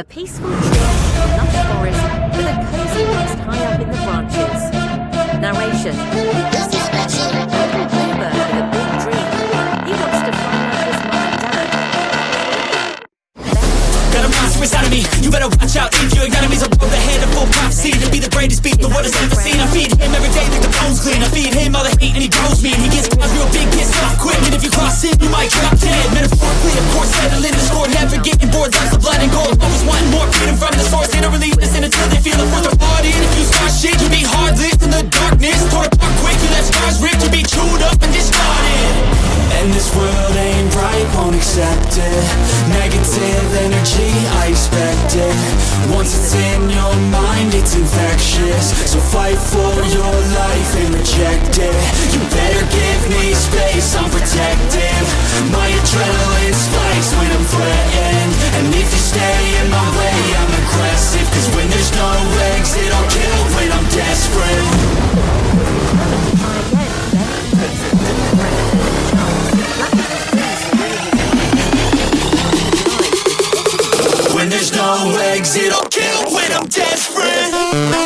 A peaceful tree in a lush forest with a cozy nest high up in the branches. Narration. This is Betty, a little bluebird with a big dream. He wants to fly like his mum and dad. Got a monster inside of me, you better watch out. If your enemies are road ahead of full prophecy to be the greatest beat the world has ever seen. I feed him every day like the bones clean. I feed him all the hate and he grows me. And he gets real big, gets off quick. And if you cross him, you might drop dead. Metaphorically, of course, settling the score. Never getting bored, that's the blood and gold. Always wanting more freedom from the source. They don't really listen until they feel it for their heart in. If you start shit, you be hard-lived in the darkness. Torn apart quick, you left scars ripped. You be chewed up and discarded. And this world ain't right, won't accept it. Negative energy, I expect it. Once it's in your mind, it's infectious. So fight for your life and reject it. You better give me space, I'm protective. My adrenaline spikes when I'm threatened. And if you stay in my way, I'm aggressive. Cause when there's no exit, I'll kill when I'm desperate. When there's no exit, I'll kill when I'm desperate.